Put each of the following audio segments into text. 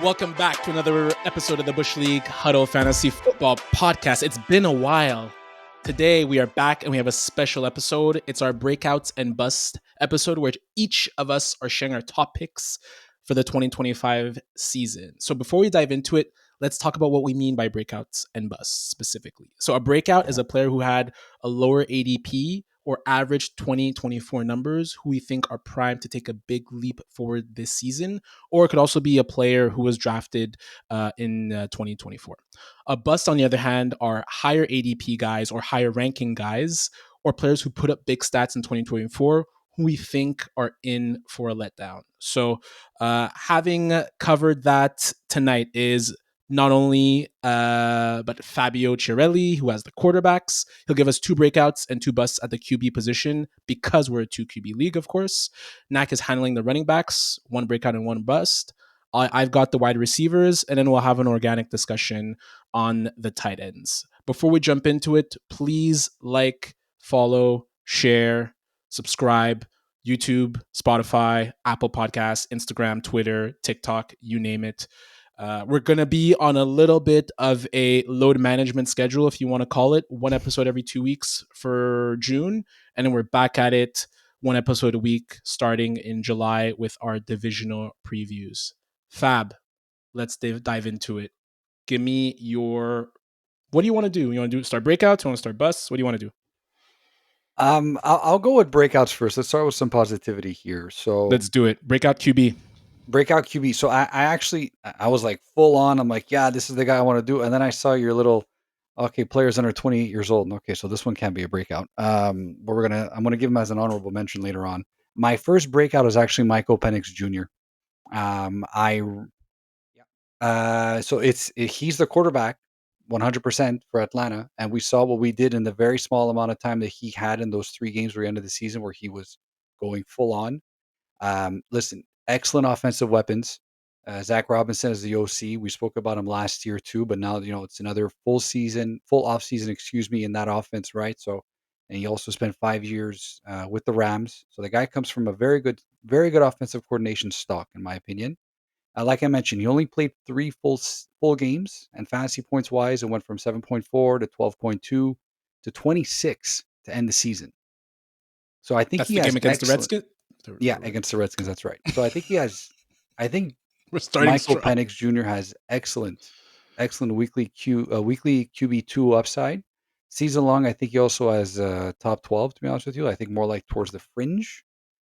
Welcome back to another episode of the Bush League Huddle Fantasy Football Podcast. It's been a while. Today we are back and we have a special episode. It's our Breakouts and Busts episode where each of us are sharing our top picks for the 2025 season. So before we dive into it, let's talk about what we mean by breakouts and busts specifically. So a breakout is a player who had a lower ADP or average 2024 numbers who we think are primed to take a big leap forward this season, or it could also be a player who was drafted in 2024. A bust, on the other hand, are higher ADP guys or higher ranking guys or players who put up big stats in 2024 who we think are in for a letdown. So having covered that tonight is not only but Fabio Cirelli, who has the quarterbacks. He'll give us 2 breakouts and 2 busts at the QB position because we're a 2 QB league, of course. Nacc is handling the running backs, 1 breakout and 1 bust. I've got the wide receivers, and then we'll have an organic discussion on the tight ends. Before we jump into it, please like, follow, share, subscribe, YouTube, Spotify, Apple Podcasts, Instagram, Twitter, TikTok, you name it. We're going to be on a little bit of a load management schedule, if you want to call it. 1 episode every 2 weeks for June. And then we're back at it 1 episode a week starting in July with our divisional previews. Fab, let's dive into it. Give me your... What do you want to do? You want to start breakouts? You want to start busts? What do you want to do? I'll go with breakouts first. Let's start with some positivity here. So let's do it. Breakout QB. Breakout QB. So I was like full on. I'm like, yeah, this is the guy I want to do. And then I saw your little, okay, players under 28 years old. Okay, so this one can't be a breakout. But I'm gonna give him as an honorable mention later on. My first breakout is actually Michael Penix Jr. So he's the quarterback 100% for Atlanta, and we saw what we did in the very small amount of time that he had in those 3 games where he ended the season where he was going full on. Listen, excellent offensive weapons. Zach Robinson is the OC. We spoke about him last year too, but now it's another full off season, in that offense, right? So, and he also spent 5 years with the Rams. So the guy comes from a very good offensive coordination stock, in my opinion. Like I mentioned, he only played 3 full games, and fantasy points wise, it went from 7.4 to 12.2 to 26 to end the season. So I think That's he the has game against the Redskins? Yeah, against the Redskins. That's right. So I think We're starting Michael strong. Penix Jr. has excellent weekly QB2 upside. Season long, I think he also has top 12, to be honest with you. I think more like towards the fringe,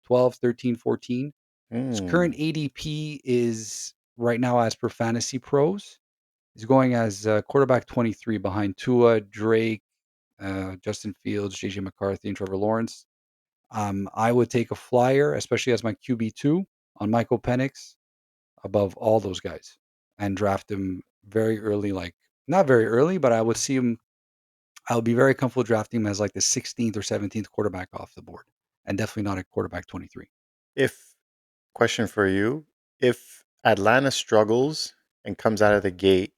12, 13, 14. His current ADP is right now, as per Fantasy Pros, he's going as quarterback 23 behind Tua, Drake, Justin Fields, JJ McCarthy, and Trevor Lawrence. I would take a flyer, especially as my QB2, on Michael Penix above all those guys and draft him very early, like not very early, but I would see him. I would be very comfortable drafting him as like the 16th or 17th quarterback off the board, and definitely not a quarterback 23. Question for you, if Atlanta struggles and comes out of the gate,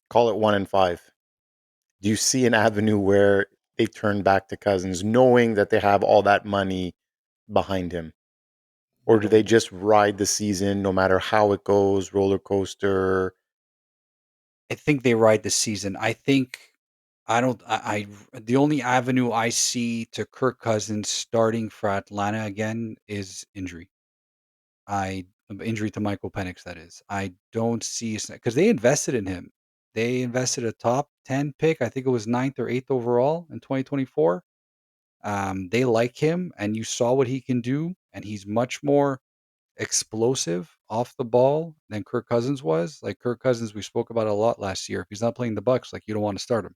call it 1-5, do you see an avenue where they turn back to Cousins knowing that they have all that money behind him? Or do they just ride the season no matter how it goes, roller coaster? I think they ride the season. The only avenue I see to Kirk Cousins starting for Atlanta again is injury. Injury to Michael Penix, that is. I don't see, because they invested in him. They invested a top 10 pick. I think it was 9th or 8th overall in 2024. They like him, and you saw what he can do, and he's much more explosive off the ball than Kirk Cousins was. Like Kirk Cousins, we spoke about a lot last year. If he's not playing the Bucks, like you don't want to start him.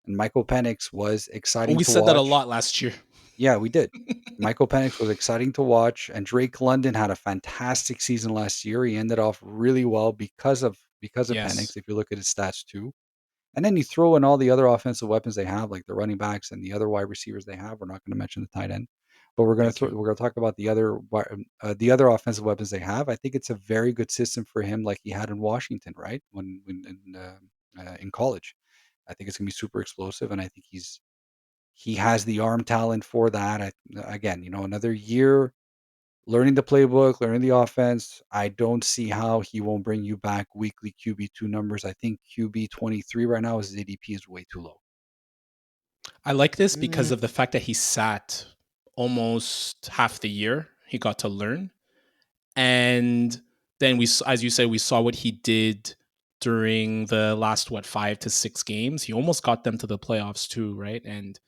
And Michael Penix was exciting We to said that a watch. lot last year. Yeah, we did. Michael Penix was exciting to watch, and Drake London had a fantastic season last year. He ended off really well because of Yes. Penix. If you look at his stats too, and then you throw in all the other offensive weapons they have, like the running backs and the other wide receivers they have. We're not going to mention the tight end, but we're going Thank you. to talk about the other offensive weapons they have. I think it's a very good system for him, like he had in Washington, right? When in college, I think it's going to be super explosive, and I think he has the arm talent for that. Again, another year learning the playbook, learning the offense. I don't see how he won't bring you back weekly QB2 numbers. I think QB 23 right now, his ADP is way too low. I like this because Mm, of the fact that he sat almost half the year. He got to learn. And then as you said, we saw what he did during the last, 5 to 6 games. He almost got them to the playoffs too, right? And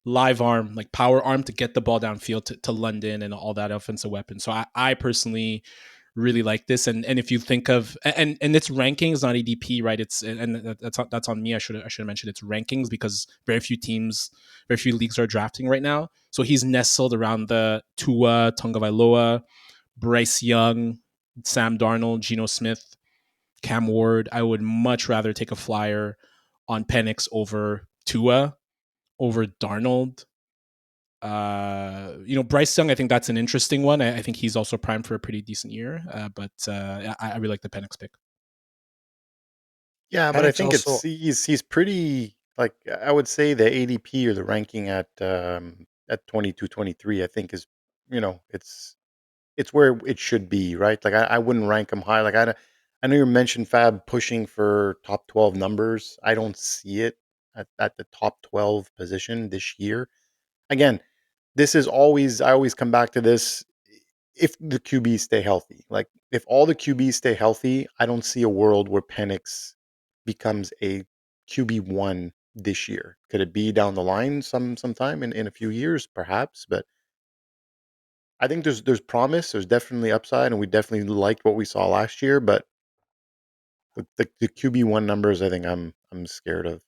live arm, like power arm to get the ball downfield to London and all that offensive weapon. So I personally really like this. And if you think of and it's rankings, not ADP, right? It's and that's on me. I should have mentioned it's rankings because very few leagues are drafting right now. So he's nestled around the Tua Tagovailoa, Bryce Young, Sam Darnold, Geno Smith, Cam Ward. I would much rather take a flyer on Penix over Tua, over Darnold. Bryce Young, I think that's an interesting one. I think he's also primed for a pretty decent year. But I really like the Penix pick. yeah, but I Penix think also, he's pretty like I would say the ADP or the ranking at 22, 23. I think is it's where it should be, right? Like I wouldn't rank him high. Like I know you mentioned Fab pushing for top 12 numbers. I don't see it at the top 12 position this year. Again, this is always I always come back to this if the QBs stay healthy. Like if all the QBs stay healthy, I don't see a world where Penix becomes a QB1 this year. Could it be down the line sometime in a few years, perhaps? But I think there's promise. There's definitely upside, and we definitely liked what we saw last year. But the QB1 numbers, I think I'm scared of.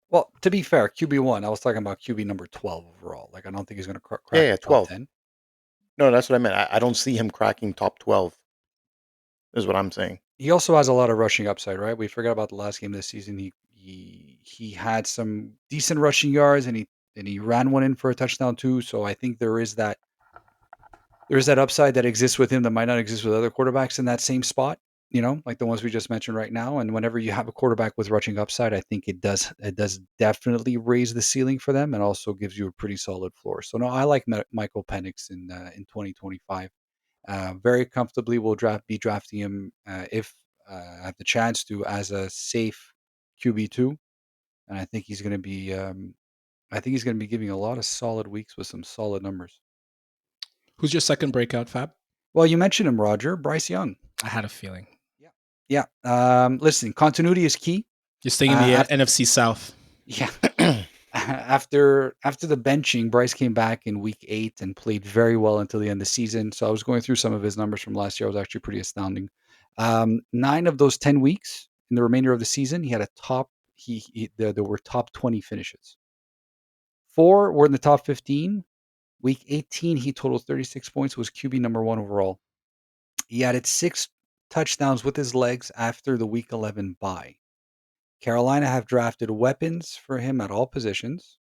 well, to be fair, QB1, I was talking about QB number 12 overall. Like, I don't think he's going to Yeah, crack yeah, the top 12. 10. No, that's what I meant. I don't see him cracking top 12. Is what I'm saying. He also has a lot of rushing upside, right? We forgot about the last game this season. He had some decent rushing yards, and he ran one in for a touchdown too. So I think there is that upside that exists with him that might not exist with other quarterbacks in that same spot. Like the ones we just mentioned right now. And whenever you have a quarterback with rushing upside, I think it does definitely raise the ceiling for them and also gives you a pretty solid floor. So no, I like Michael Penix in 2025. Very comfortably, we'll be drafting him if I have the chance to as a safe QB2, and I think he's going to be. I think he's going to be giving a lot of solid weeks with some solid numbers. Who's your second breakout, Fab? Well, you mentioned him, Roger. Bryce Young. I had a feeling. Yeah. Yeah. Listen, continuity is key. You're staying in the After, NFC South. yeah. After the benching, Bryce came back in week 8 and played very well until the end of the season. So I was going through some of his numbers from last year. It was actually pretty astounding. 9 of those 10 weeks in the remainder of the season, he had a top. There were top 20 finishes. 4 were in the top 15. Week 18, he totaled 36 points. Was QB number 1 overall. He added 6 touchdowns with his legs after the Week 11 bye. Carolina have drafted weapons for him at all positions.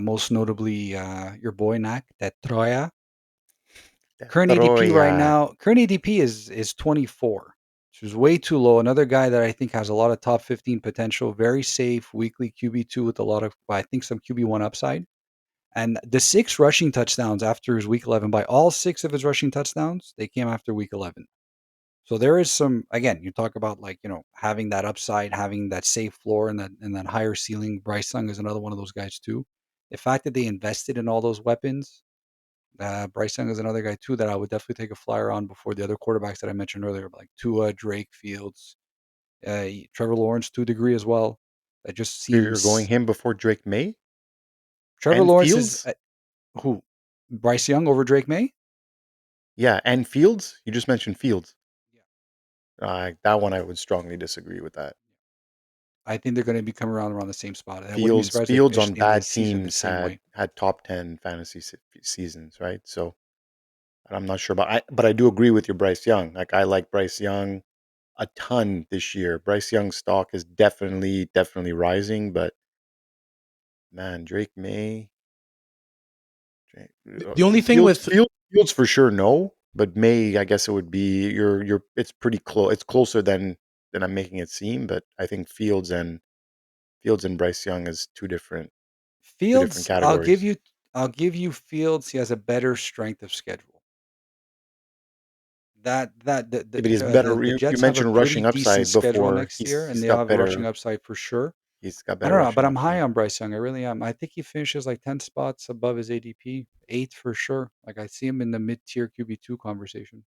Most notably, your boy Nacc, that Troya. Current ADP right Troya. now, current ADP is 24, which is way too low. Another guy that I think has a lot of top 15 potential, very safe, weekly QB2 with a lot of, I think, some QB1 upside. And the 6 rushing touchdowns after his week 11, by all 6 of his rushing touchdowns, they came after week 11. So there is some, again, you talk about like, having that upside, having that safe floor and that higher ceiling. Bryce Young is another one of those guys too. The fact that they invested in all those weapons, Bryce Young is another guy too that I would definitely take a flyer on before the other quarterbacks that I mentioned earlier, like Tua, Drake, Fields, Trevor Lawrence to a degree as well. That just So you're going seems him before Drake May Trevor and Lawrence is Fields? who Bryce Young over Drake May. Yeah, and Fields? You just mentioned Fields. Yeah. That one I would strongly disagree with that. I think they're going to be coming around the same spot. I wouldn't be Fields surprised if they Fields finish on the end of the bad season the teams same way. had top 10 fantasy seasons, right? So I'm not sure about but I do agree with your Bryce Young. Like I like Bryce Young a ton this year. Bryce Young's stock is definitely rising, but man, Drake May, The only thing with Fields for sure no, but May I guess it would be you're it's pretty close. It's closer than I'm making it seem, but I think Fields and Bryce Young is two different Fields, categories. I'll give you Fields. He has a better strength of schedule. But he's better. The You Jets have a mentioned pretty rushing decent upside schedule before. next year, and He's they got have rushing better. upside for sure. He's got I better don't know, but rushing I'm high upside. on Bryce Young. I really am. I think he finishes like 10 spots above his ADP, 8 for sure. Like I see him in the mid-tier QB2 conversation.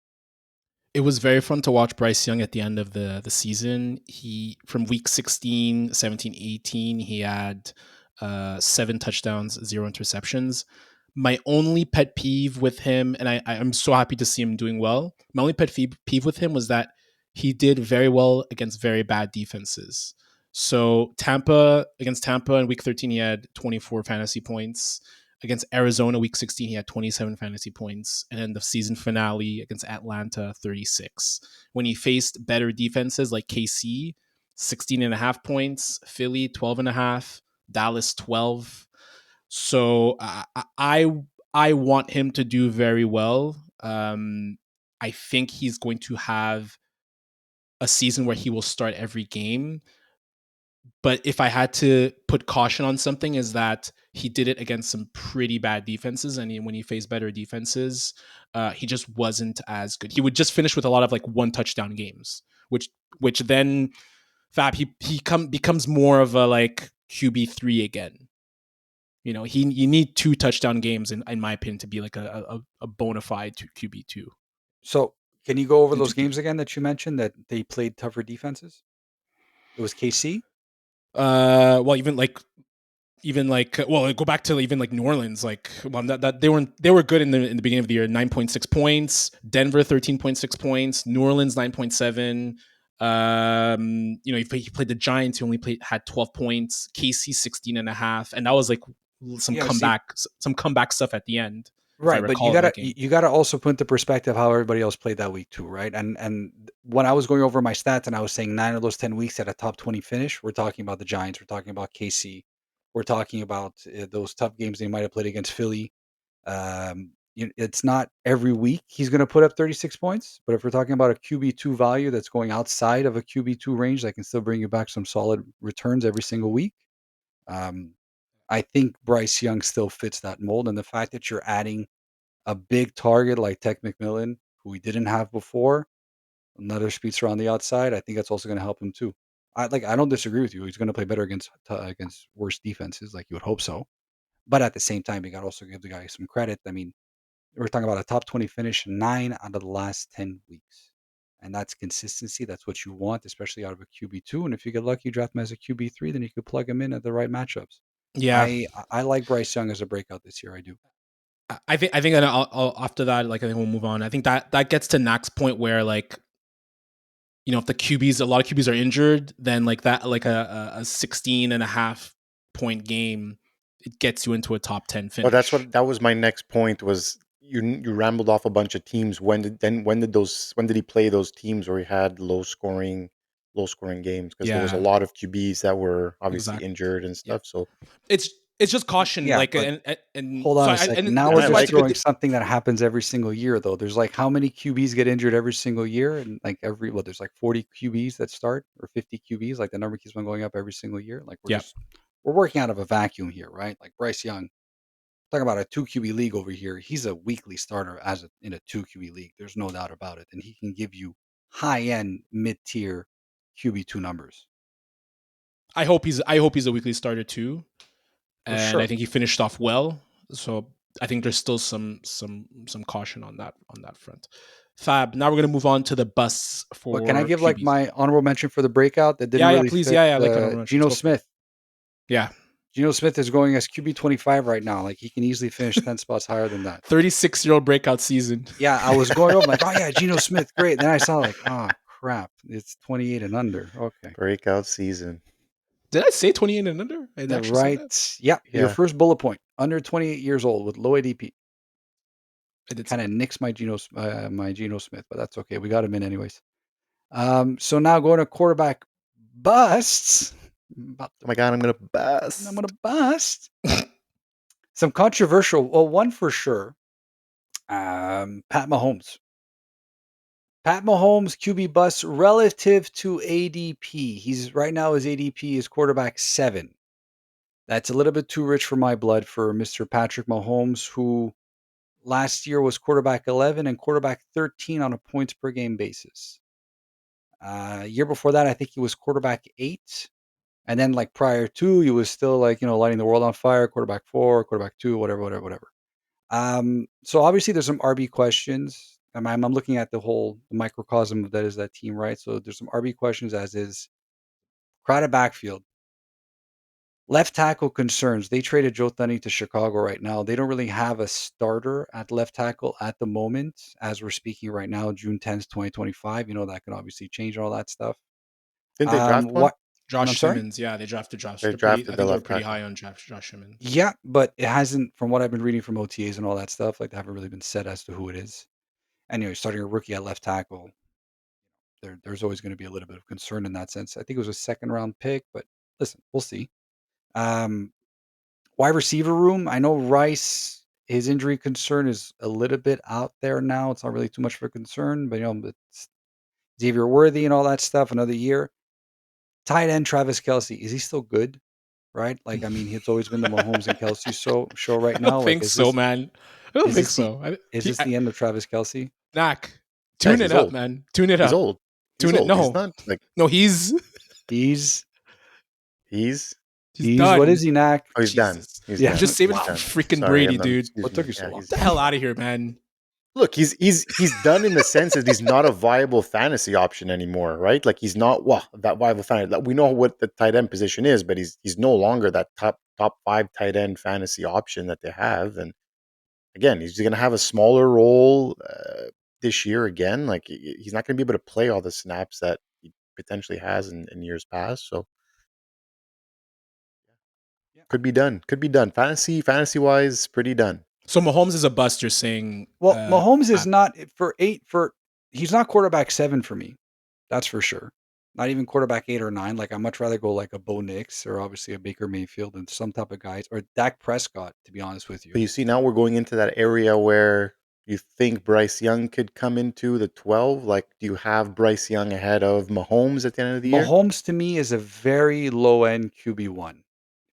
It was very fun to watch Bryce Young at the end of the season. He from week 16, 17, 18, he had 7 touchdowns, 0 interceptions. My only pet peeve with him, and I'm so happy to see him doing well. My only pet peeve with him was that he did very well against very bad defenses. So against Tampa in week 13, he had 24 fantasy points. Against Arizona, week 16, he had 27 fantasy points. And then the season finale against Atlanta, 36. When he faced better defenses like KC, 16 and a half points, Philly, 12 and a half, Dallas, 12. So I want him to do very well. I think he's going to have a season where he will start every game. But if I had to put caution on something, is that he did it against some pretty bad defenses, and when he faced better defenses, he just wasn't as good. He would just finish with a lot of like 1 touchdown games, which then Fab becomes more of a like QB3 again. You need 2 touchdown games in my opinion to be like a bona fide QB2. So can you go over those games again that you mentioned that they played tougher defenses? It was KC. Well, go back to even like New Orleans, like that they were good in the beginning of the year. 9.6 points, Denver 13.6 points, New Orleans 9.7. He played the Giants, who only had 12 points, KC 16 and a half, and that was like some comeback stuff at the end. Right, but you gotta also put into perspective how everybody else played that week too, right? And when I was going over my stats and I was saying 9 of those 10 weeks at a top 20 finish, we're talking about the Giants, we're talking about KC, we're talking about those tough games they might have played against Philly. It's not every week he's going to put up 36 points, but if we're talking about a QB2 value that's going outside of a QB2 range that can still bring you back some solid returns every single week, I think Bryce Young still fits that mold. And the fact that you're adding a big target like Tech McMillan, who we didn't have before, another speedster on the outside, I think that's also going to help him too. I don't disagree with you. He's going to play better against worse defenses, like you would hope so. But at the same time, you got to also give the guy some credit. I mean, we're talking about a top 20 finish 9 out of the last 10 weeks. And that's consistency. That's what you want, especially out of a QB2. And if you get lucky, you draft him as a QB3, then you could plug him in at the right matchups. Yeah. I like Bryce Young as a breakout this year. I do. I think that I'll after that, like I think we'll move on. I think that gets to Nacc's point where like, if a lot of QBs are injured, then like that, like a 16 and a half point game, it gets you into a top 10 finish. Oh, that was my next point. Was you rambled off a bunch of teams. When did he play those teams where he had low scoring games? Because there was a lot of QBs that were obviously injured and stuff. So it's just caution. Yeah, like but and hold on so a second. and Now this we're is why just throwing something that happens every single year, though. There's like how many QBs get injured every single year, and like there's like 40 QBs that start or 50 QBs. Like the number keeps on going up every single year. Like we're working out of a vacuum here, right? Like Bryce Young, talking about a 2 QB league over here. He's a weekly starter in a 2 QB league. There's no doubt about it, and he can give you high end, mid tier QB2 numbers. I hope he's a weekly starter too. And sure. I think he finished off well. So I think there's still some caution on that front. Fab. Now we're gonna move on to the busts for. But can I give QBs. like my honorable mention for the breakout that didn't really please. fit? I like honorable mentions. Geno Smith. Yeah. Geno Smith is going as QB 25 right now. Like he can easily finish 10 spots higher than that. 36-year-old breakout season. Yeah, I was going over like, oh yeah, Geno Smith, great. Then I saw like, oh crap, it's 28 and under. Okay. Breakout season. Did I say 28 and under? Right. Yeah. Your first bullet point. Under 28 years old with low ADP. It kind of nicks my Geno Smith, but that's okay. We got him in anyways. So now going to quarterback busts. Oh my God, I'm gonna bust. Some controversial. Well, one for sure. Pat Mahomes. Pat Mahomes QB bust relative to ADP. He's right now his ADP is quarterback 7. That's a little bit too rich for my blood for Mr. Patrick Mahomes, who last year was quarterback 11 and quarterback 13 on a points per game basis. Year before that, I think he was quarterback 8. And then like prior to, he was still like, lighting the world on fire, quarterback 4, quarterback 2, whatever. So obviously there's some RB questions. I'm looking at the microcosm that is that team, right? So there's some RB questions, as is crowded backfield. Left tackle concerns. They traded Joe Thuney to Chicago right now. They don't really have a starter at left tackle at the moment, as we're speaking right now, June 10th, 2025. That can obviously change all that stuff. Didn't they draft one? What? I'm Josh sorry? Simmons, yeah, they drafted Josh. They They're pretty. I drafted the think they're left pretty tackle. high on Josh Simmons. Yeah, but it hasn't, from what I've been reading from OTAs and all that stuff, like they haven't really been set as to who it is. Anyway, starting a rookie at left tackle, there's always going to be a little bit of concern in that sense. I think it was a second round pick, but listen, we'll see. Wide receiver room, I know Rice, his injury concern is a little bit out there now. It's not really too much of a concern, but it's Xavier Worthy and all that stuff, another year. Tight end Travis Kelce, is he still good? Right? Like, I mean, it's always been the Mahomes and Kelce show right I now. don't Like, think so, man. I don't think so. is this the end of Travis Kelce? Nacc, tune Guys, it he's up, old. man. Tune it He's up. old. He's Tune it. old. He's No, not like no, he's He's he's done. what is he, Nacc? oh he's done. Jesus. He's Yeah. done. Just save it He's for done. freaking Sorry, Brady, dude. excuse What took me. you so Yeah, long? Get the hell out of here, man. Look, he's done in the sense that he's not a viable fantasy option anymore, right? Like he's not that viable fantasy. Like, we know what the tight end position is, but he's no longer that top 5 tight end fantasy option that they have. And again, he's going to have a smaller role this year again. Like he's not going to be able to play all the snaps that he potentially has in years past. So Yeah. could be done. Could be done. Fantasy wise, pretty done. So Mahomes is a bust. You're saying? Well, Mahomes is Pat. not he's not quarterback 7 for me. That's for sure. Not even quarterback 8 or 9. Like, I'd much rather go like a Bo Nix or obviously a Baker Mayfield and some type of guys, or Dak Prescott, to be honest with you. But you see, now we're going into that area where you think Bryce Young could come into the 12. Like, do you have Bryce Young ahead of Mahomes at the end of the year? Mahomes to me is a very low end QB1.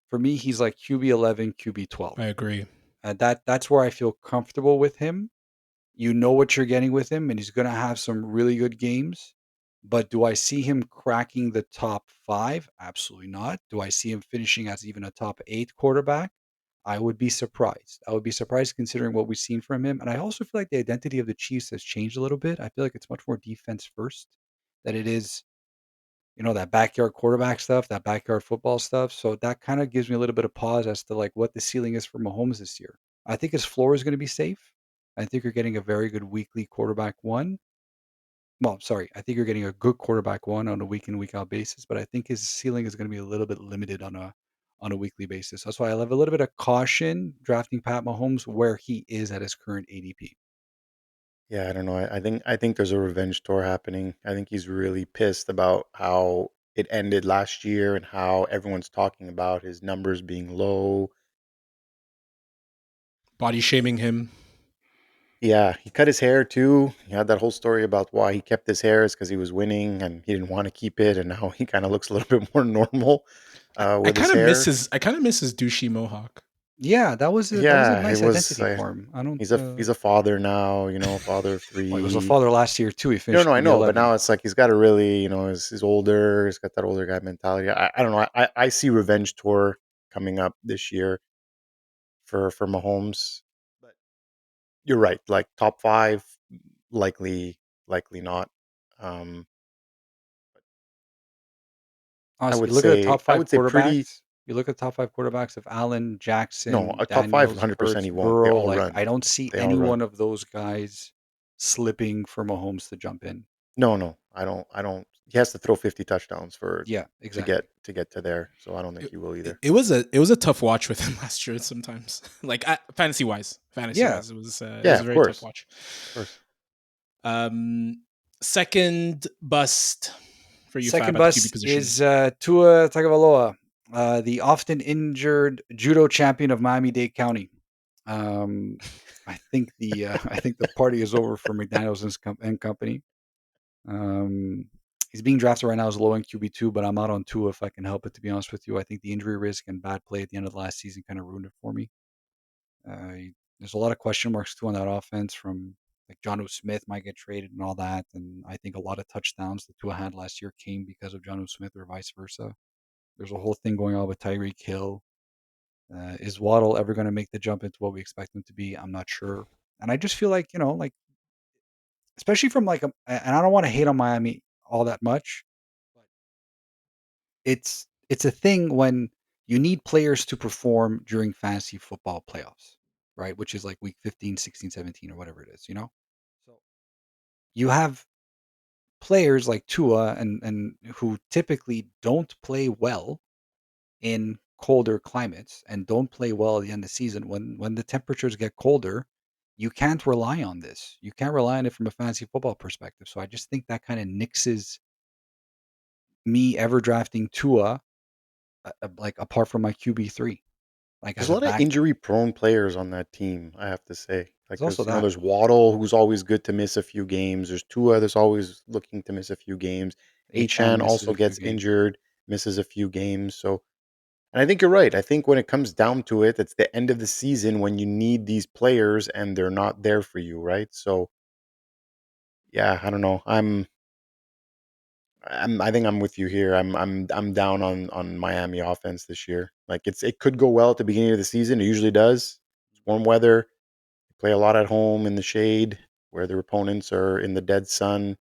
For me, he's like QB11, QB12. I agree. That's where I feel comfortable with him. You know what you're getting with him, and he's going to have some really good games. But do I see him cracking the top 5? Absolutely not. Do I see him finishing as even a top 8 quarterback? I would be surprised. I would be surprised considering what we've seen from him. And I also feel like the identity of the Chiefs has changed a little bit. I feel like it's much more defense first than it is, that backyard quarterback stuff, that backyard football stuff. So that kind of gives me a little bit of pause as to like what the ceiling is for Mahomes this year. I think his floor is going to be safe. I think you're getting a very good weekly quarterback 1. Well, sorry, I think you're getting a good quarterback 1 on a week in, week out basis, but I think his ceiling is going to be a little bit limited on a weekly basis. That's why I have a little bit of caution drafting Pat Mahomes where he is at his current ADP. Yeah, I don't know. I think there's a revenge tour happening. I think he's really pissed about how it ended last year and how everyone's talking about his numbers being low. Body shaming him. Yeah, he cut his hair too. He had that whole story about why he kept his hair is because he was winning and he didn't want to keep it, and now he kind of looks a little bit more normal I with his kind of miss hair. his. I kind of miss his douchey mohawk. Yeah, that was a Yeah, it nice was. identity for him. I don't. He's a father now. Father of Well, he was a 3. father last year too. He No, finished no, I know, but QB11. now it's like he's got to really, he's older. He's got that older guy mentality. I don't know. I see revenge tour coming up this year for Mahomes. But you're right. Like top 5, likely not. Um, I Honestly, would you look at the say top 5 pretty. quarterbacks. You look at the top 5 quarterbacks of Allen, No, Jackson, a top 5, Daniels, 100% Hurts, he won't. They Burrow. all Like, run. I don't see They all any one run. of those guys slipping for Mahomes to jump in. No, I don't. He has to throw 50 touchdowns Yeah, exactly. to get to there. So I don't think he will either. It was a tough watch with him last year. Sometimes, like fantasy wise, Yeah. it was Yeah, a of very course. tough watch. Of course. Second bust for you, Second Fab, at the QB bust position. is Tua Tagovailoa, the often injured judo champion of Miami-Dade County. I think the party is over for McDaniels and company. He's being drafted right now as low end QB2, but I'm out on Tua if I can help it, to be honest with you. I think the injury risk and bad play at the end of the last season kind of ruined it for me. There's a lot of question marks too on that offense from like Jonnu Smith might get traded and all that. And I think a lot of touchdowns that Tua had last year came because of Jonnu Smith or vice versa. There's a whole thing going on with Tyreek Hill. Is Waddle ever going to make the jump into what we expect him to be? I'm not sure. And I just feel like, like especially from like and I don't want to hate on Miami all that much, but it's a thing when you need players to perform during fantasy football playoffs, right? Which is like week 15, 16, 17 or whatever it is. So you have players like Tua and who typically don't play well in colder climates and don't play well at the end of the season when the temperatures get colder. You can't rely on this. You can't rely on it from a fantasy football perspective. So I just think that kind of nixes me ever drafting Tua, like apart from my QB3, like There's as a a lot of backup. injury-prone players on that team, I have to say. Like, There's also because that. there's Waddle, who's always good to miss a few games. There's Tua, that's always looking to miss a few games. Achan Achan misses also a few gets games. injured, misses a few games. So, and I think you're right. I think when it comes down to it, it's the end of the season when you need these players and they're not there for you, right? So, yeah, I don't know. I think I'm with you here. I'm down on Miami offense this year. Like, it could go well at the beginning of the season. It usually does. It's warm weather. Play a lot at home in the shade where their opponents are in the dead sun,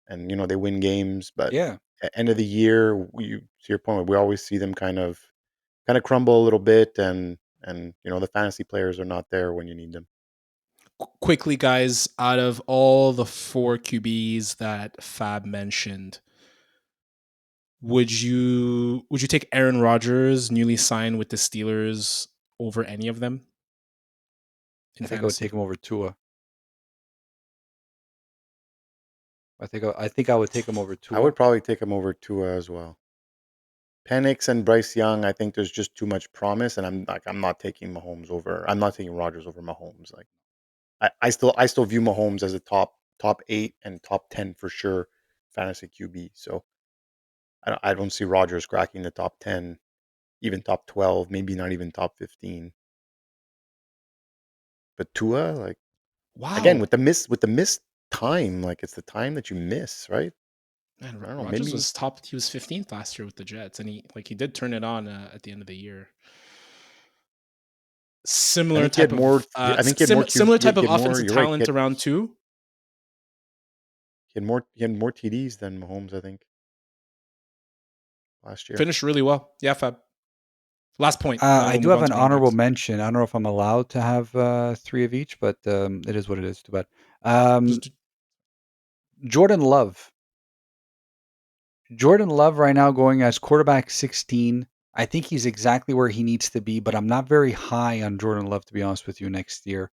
and they win games. But Yeah. at end of the year, to your point, we always see them kind of crumble a little bit, and the fantasy players are not there when you need them. Quickly, guys, out of all the 4 QBs that Fab mentioned, would you take Aaron Rodgers, newly signed with the Steelers, over any of them in I think I would fantasy? take him over Tua. I think I would take him over I Tua. would probably take him over Tua as well. Penix and Bryce Young, I think there's just too much promise, and I'm not taking Mahomes over. I'm not taking Rodgers over Mahomes. Like, I still view Mahomes as a top 8 and top 10 for sure fantasy QB. So I don't see Rodgers cracking the top 10, even top 12, maybe not even top 15. But Tua, like, again, Wow. with the missed time, like, it's the time that you miss, right? Man, I don't know, Rodgers maybe was top. He was 15th last year with the Jets, and he did turn it on at the end of the year. I Similar think he had type more. of I think he had more. similar type He of had more. offensive You're right. talent around too. He had more TDs than Mahomes, I think, last year. Finished really well. Yeah, Fab. Last point, and then I we'll do move have on an to running honorable backs. mention. I don't know if I'm allowed to have 3 of each, but it is what it is. Too bad. Just Jordan Love. Jordan Love right now going as quarterback 16. I think he's exactly where he needs to be, but I'm not very high on Jordan Love, to be honest with you, next year.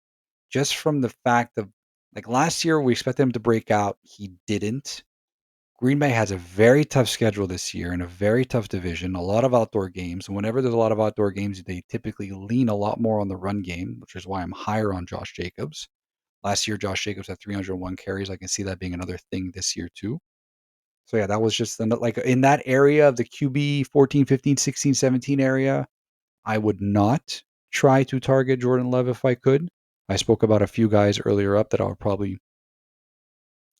Just from the fact of, like last year, we expected him to break out. He didn't. Green Bay has a very tough schedule this year and a very tough division, a lot of outdoor games. And whenever there's a lot of outdoor games, they typically lean a lot more on the run game, which is why I'm higher on Josh Jacobs. Last year, Josh Jacobs had 301 carries. I can see that being another thing this year, too. So, yeah, that was just like in that area of the QB 14, 15, 16, 17 area. I would not try to target Jordan Love if I could. I spoke about a few guys earlier up that I would probably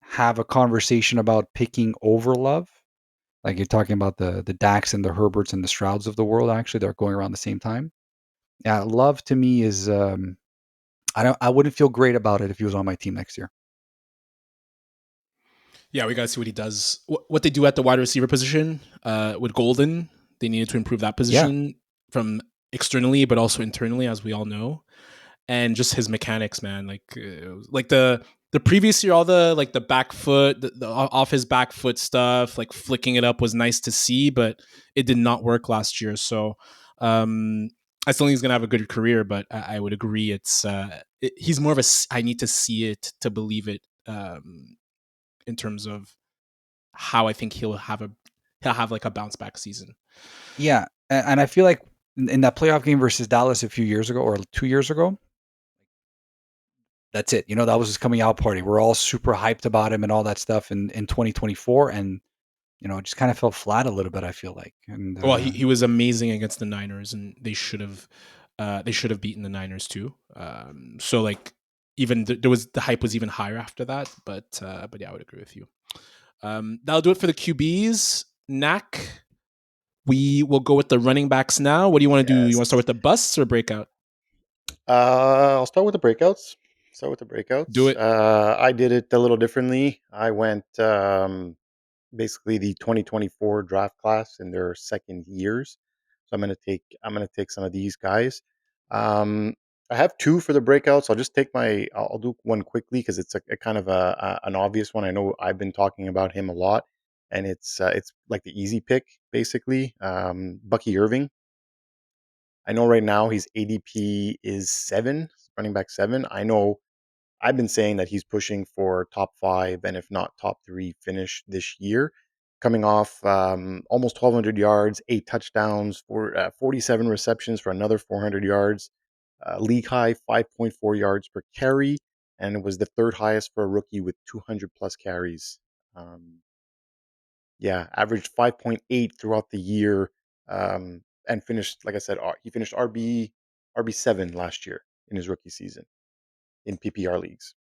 have a conversation about picking over Love. Like you're talking about the Dax and the Herberts and the Strouds of the world. Actually, they're going around the same time. Yeah, Love to me is I wouldn't feel great about it if he was on my team next year. yeah, we gotta see what he does. What they do at the wide receiver position with Golden, they needed to improve that Yeah, position from externally, but also internally, as we all know. And just his mechanics, man. Like the previous year, all the like the back foot, the off his back foot stuff, like flicking it up was nice to see, but it did not work last year. So I still think he's gonna have a good career, but I would agree he's more of a I need to see it to believe it in terms of how I think he'll have like a bounce back season. yeah, and I feel like in that playoff game versus Dallas a few years ago or 2 years ago, that's it. That was his coming out party. We're all super hyped about him and all that stuff in 2024, and it just kind of fell flat a little bit. I feel like, and Well, he was amazing against the Niners, and they should have They should have beaten the Niners too. So like even there was the hype was even higher after that. But yeah, I would agree with you. That'll do it for the QBs. Nacc. We will go with the running backs now. What do you want to do? You want to start with the busts or breakout? I'll start with the breakouts. Do it. I did it a little differently. I went basically the 2024 draft class in their second years. So I'm gonna take some of these guys. Um, I have two for the breakouts. I'll just take I'll do one quickly because it's a kind of an obvious one. I know I've been talking about him a lot, and it's like the easy pick basically. Bucky Irving. I know right now his ADP is 7, running back 7. I know I've been saying that he's pushing for top 5 and if not top 3 finish this year. Coming off almost 1,200 yards, 8 touchdowns, 47 receptions for another 400 yards, league high 5.4 yards per carry, and it was the third highest for a rookie with 200 plus carries. Um, yeah, averaged 5.8 throughout the year, and finished, like I said, he finished RB7 last year in his rookie season in PPR leagues.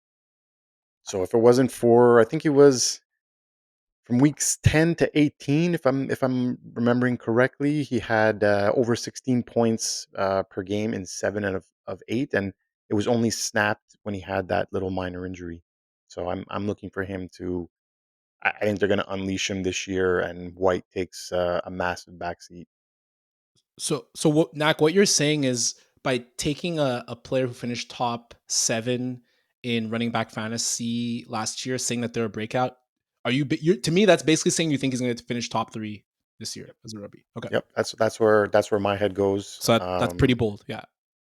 So if it wasn't for, I think he was from weeks 10 to 18, if I'm remembering correctly, he had over 16 points per game in 7 of 8, and it was only snapped when he had that little minor injury. So I'm looking for him to. I think they're going to unleash him this year, and White takes a massive backseat. So what Nacc, what you're saying is by taking a player who finished top 7 in running back fantasy last year, saying that they're a breakout. You're, to me, that's basically saying you think he's going to finish top 3 this year Yep. as a rookie. Okay, Yep, that's where my head goes. so that's pretty bold. Yeah.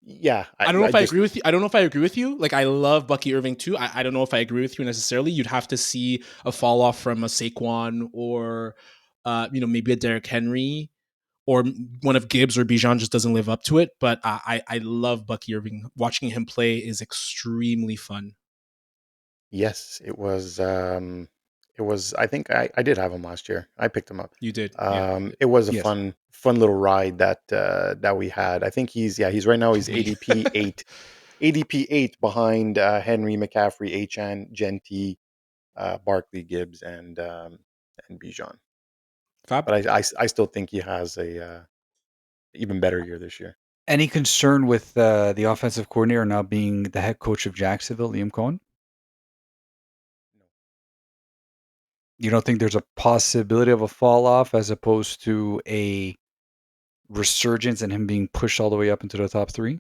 Yeah, I don't know I if I just agree with you. I don't know if I agree with you. Like I love Bucky Irving too. I don't know if I agree with you necessarily. You'd have to see a fall off from a Saquon or maybe a Derrick Henry or one of Gibbs or Bijan just doesn't live up to it. But I love Bucky Irving. Watching him play is extremely fun. yes, it was. I think I did have him last year. I picked him up. You did, yeah. You did. It was a Yes. fun little ride that we had. I think he's right now he's ADP 8, ADP 8 behind Henry, McCaffrey, Achan, Genty, Barkley, Gibbs, and Bijan. Fab. But I still think he has a even better year this year. Any concern with the offensive coordinator now being the head coach of Jacksonville, Liam Cohen? You don't think there's a possibility of a fall off as opposed to a resurgence and him being pushed all the way up into the top 3?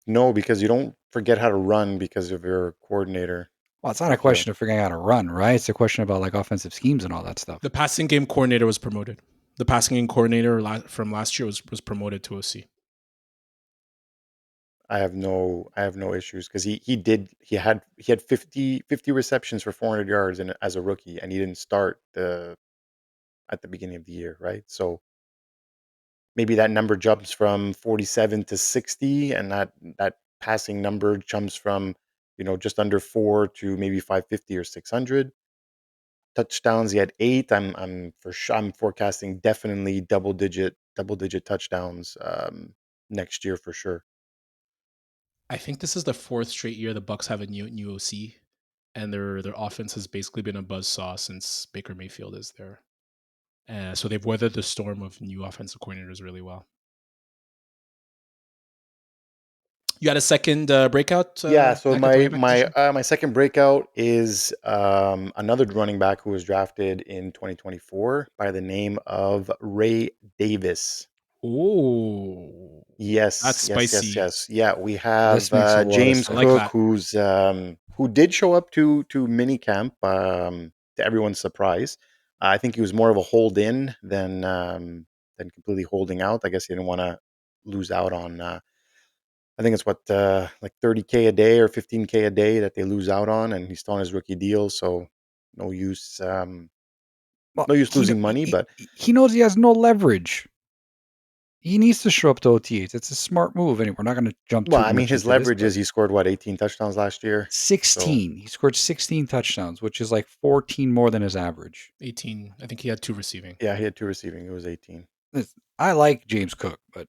No, because you don't forget how to run because of your coordinator. Well, it's not I a feel. question of figuring out how to run, right? It's a question about like offensive schemes and all that stuff. The passing game coordinator was promoted. The passing game coordinator from last year was promoted to OC. I have no issues because he had 50 receptions for 400 yards as a rookie, and he didn't start at the beginning of the year, right? So maybe that number jumps from 47 to 60, and that passing number jumps from just under 4 to maybe 550 or 600 touchdowns. He had 8. I'm forecasting definitely double digit touchdowns next year for sure. I think this is the 4th straight year the Bucks have a new OC, and their offense has basically been a buzzsaw since Baker Mayfield is there. So they've weathered the storm of new offensive coordinators really well. You got a second breakout? Yeah, so Nacc, at the running back position? my second breakout is another running back who was drafted in 2024 by the name of Ray Davis. Oh, Yes, that's yes, yes, spicy. yes. Yeah, we This have makes a lot of James I sense. like Cook, that. who did show up to mini camp, to everyone's surprise. I think he was more of a hold in than completely holding out. I guess he didn't want to lose out on. I think it's like 30K a day or 15K a day that they lose out on, and he's still on his rookie deal, so no use Well, no use losing money. he, But he knows he has no leverage. He needs to show up to OTAs. It's a smart move, and we're not going to jump well, too I mean, much his into this. leverage But is he scored 18 touchdowns last year, so 16. He scored 16 touchdowns, which is like 14 more than his average. 18. I think he had 2 receiving. yeah, he had 2 receiving. It was 18. I like James Cook, but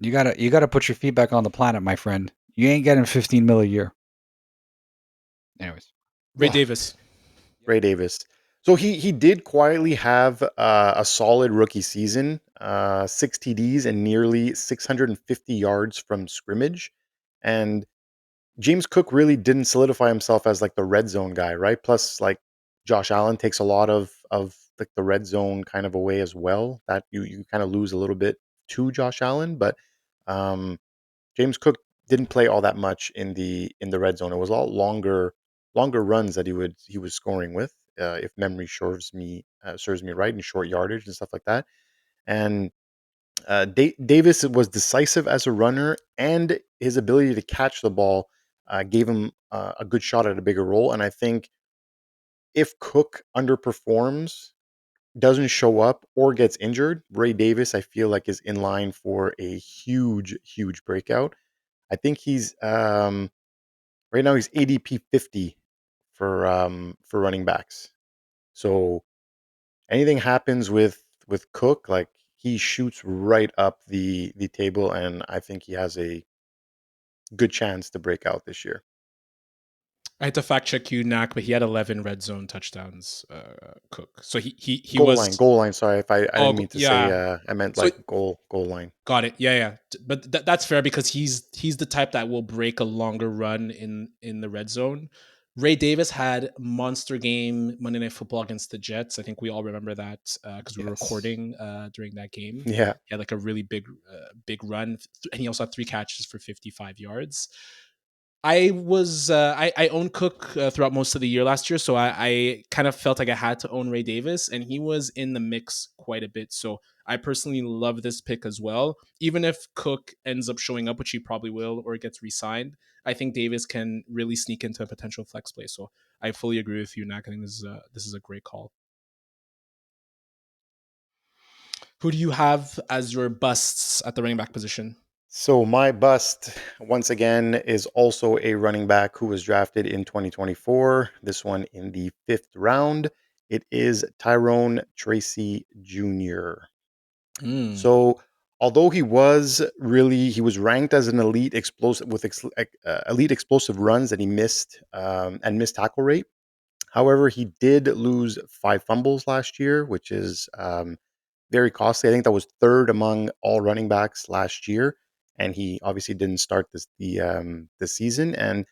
You gotta put your feet back on the planet, my friend. You ain't getting 15 mil a year. Anyways, Ray Davis. Ray Davis. So he did quietly have a solid rookie season, 6 TDs and nearly 650 yards from scrimmage, and James Cook really didn't solidify himself as like the red zone guy, right? Plus, like Josh Allen takes a lot of like the red zone kind of away as well. That you kind of lose a little bit to Josh Allen, but um, James Cook didn't play all that much in the red zone. It was a lot longer runs that he was scoring with, if memory serves me right, in short yardage and stuff like that. And Davis was decisive as a runner, and his ability to catch the ball gave him a good shot at a bigger role. And I think if Cook underperforms, doesn't show up, or gets injured, Ray Davis, I feel like, is in line for a huge breakout. I think he's right now he's ADP 50 for running backs. So anything happens with Cook, like he shoots right up the table, and I think he has a good chance to break out this year. I had to fact check you, Nacc, but he had 11 red zone touchdowns. Cook. So he Goal was. line, goal line. Sorry if I didn't Oh mean to say yeah. I meant So like goal line. got it. Yeah, yeah. But that's fair because he's the type that will break a longer run in the red zone. Ray Davis had monster game Monday Night Football against the Jets. I think we all remember that because we were yes. recording during that game. Yeah. He had like a really big run, and he also had 3 catches for 55 yards. I owned Cook throughout most of the year last year, so I kind of felt like I had to own Ray Davis, and he was in the mix quite a bit. So I personally love this pick as well. Even if Cook ends up showing up, which he probably will, or gets re-signed, I think Davis can really sneak into a potential flex play. So I fully agree with you, Nacc. I think this is a great call. Who do you have as your busts at the running back position? So my bust once again is also a running back who was drafted in 2024. This one in the 5th round. It is Tyrone Tracy Jr. Mm. So although he was ranked as an elite explosive with elite explosive runs, and he missed and missed tackle rate. However, he did lose 5 fumbles last year, which is very costly. I think that was third among all running backs last year, and he obviously didn't start the season. And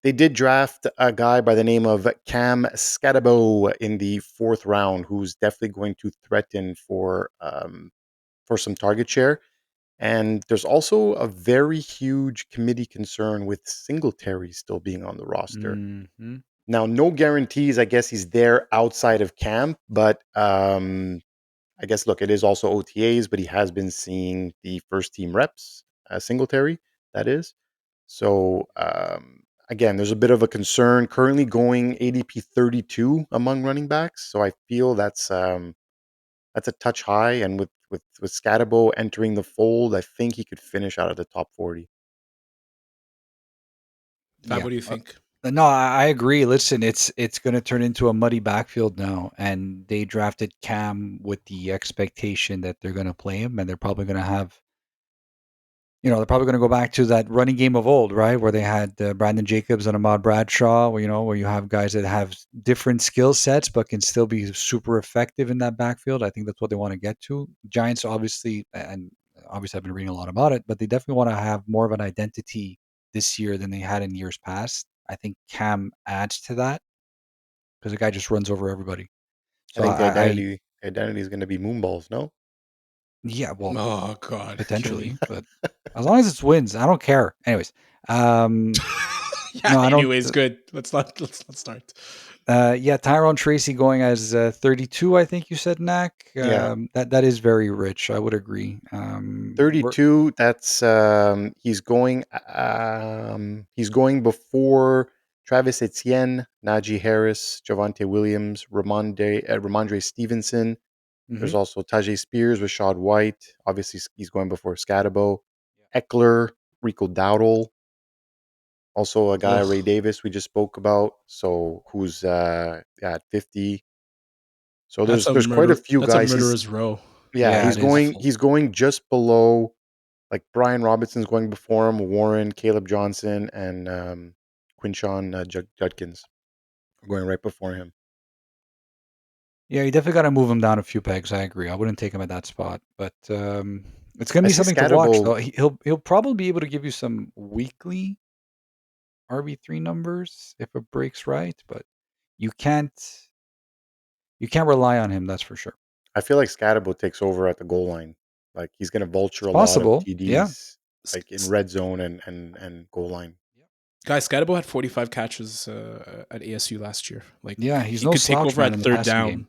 they did draft a guy by the name of Cam Scatabo in the 4th round, who's definitely going to threaten for some target share. And there's also a very huge committee concern with Singletary still being on the roster. Mm-hmm. Now, no guarantees. I guess he's there outside of camp, but I guess look, it is also OTAs, but he has been seeing the first team reps, Singletary, that is. So again, there's a bit of a concern. Currently going ADP 32 among running backs, so I feel that's a touch high. And with Scatabo entering the fold, I think he could finish out of the top 40. Fab, Yeah. what do you think? No, I agree. Listen, it's going to turn into a muddy backfield now, and they drafted Cam with the expectation that they're going to play him, and they're probably going to have, they're probably going to go back to that running game of old, right, where they had Brandon Jacobs and Ahmad Bradshaw, where you have guys that have different skill sets but can still be super effective in that backfield. I think that's what they want to get to. Giants, obviously, and obviously I've been reading a lot about it, but they definitely want to have more of an identity this year than they had in years past. I think Cam adds to that because the guy just runs over everybody. I So think the I identity is going to be moonballs. No, yeah, well, Oh God, kill me. potentially, but as long as it's wins, I don't care. Anyways, Yeah. no, I don't. Anyways, good. Let's not start. Yeah, Tyrone Tracy going as 32. I think you said, Nacc. yeah, That is very rich. I would agree. We're 32. That's he's going before Travis Etienne, Najee Harris, Javante Williams, Ramondre Stevenson. There's mhm. also Tajay Spears, Rashad White. Obviously, he's going before Scatabo, Eckler, Rico Dowdle. Also, a guy, Ugh, Ray Davis, we just spoke about. So who's at 50. So that's a there's quite a murder. few That's a guys. murderer's row. Yeah, Yeah, That's it is. awful. he's going just below Like Brian Robinson's going before him, Warren, Caleb Johnson, and Quinshawn Judkins are going right before him. Yeah, you definitely got to move him down a few pegs. I agree. I wouldn't take him at that spot, but it's going to I be see something to watch, Scatterbo. though. He'll probably be able to give you some weekly RB3 numbers if it breaks right, but you can't rely on him. That's for sure. I feel like Scatterbo takes over at the goal line. Like he's going to vulture It's a lot of possible. Yeah. TDs, like in red zone and goal line. Guys, Scatterbo had 45 catches at ASU last year. Like Yeah, he's he no could take slouch, over man, at in the third passing down. game.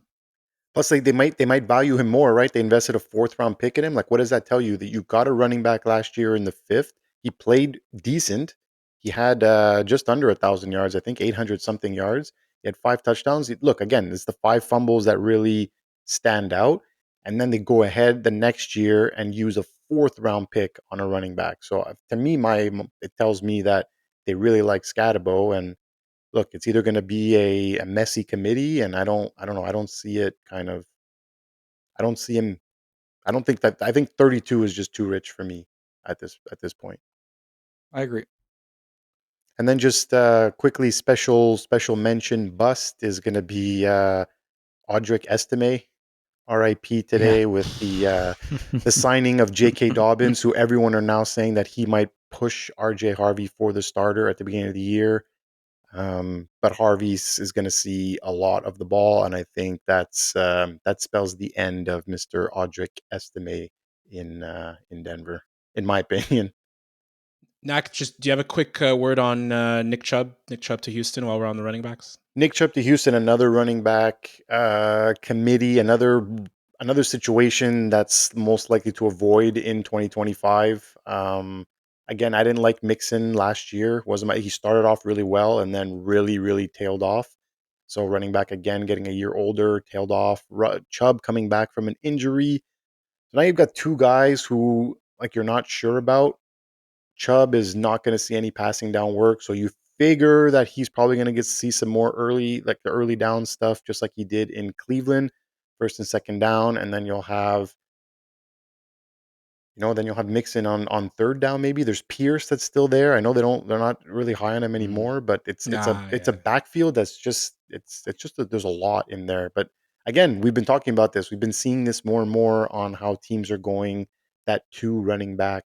Plus, like they might value him more, right? They invested a 4th round pick in him. Like, what does that tell you? That you got a running back last year in the 5th. He played decent. He had just under 1,000 yards, I think 800 something yards. He had 5 touchdowns. Look, again, it's the 5 fumbles that really stand out. And then they go ahead the next year and use a 4th round pick on a running back. So to me, it tells me that they really like Scatterbo. And look, it's either going to be a messy committee, and I don't know. I don't see it kind of. I don't see him. I don't think that. I think 32 is just too rich for me at this point. I agree. And then just quickly, special mention bust is going to be Audric Estime, R.I.P. Yeah. today with the signing of J.K. Dobbins, who everyone are now saying that he might push R.J. Harvey for the starter at the beginning of the year. But Harvey's is going to see a lot of the ball, and I think that spells the end of Mr. Audric Estime in Denver, in my opinion. Nacc, just do you have a quick word on Nick Chubb? Nick Chubb to Houston while we're on the running backs. Nick Chubb to Houston, another running back committee, another situation that's most likely to avoid in 2025. Again, I didn't like Mixon last year. He started off really well and then really tailed off. So running back again, getting a year older, tailed off. Chubb coming back from an injury. So now you've got two guys who like you're not sure about. Chubb is not going to see any passing down work, so you figure that he's probably going to get to see some more early, like the early down stuff, just like he did in Cleveland, first and second down, and then you'll have, then you'll have Mixon on third down. Maybe there's Pierce that's still there. I know they're not really high on him anymore, but it's a Yeah. backfield that's just it's just that there's a lot in there. But again, we've been talking about this. We've been seeing this more and more on how teams are going that two running back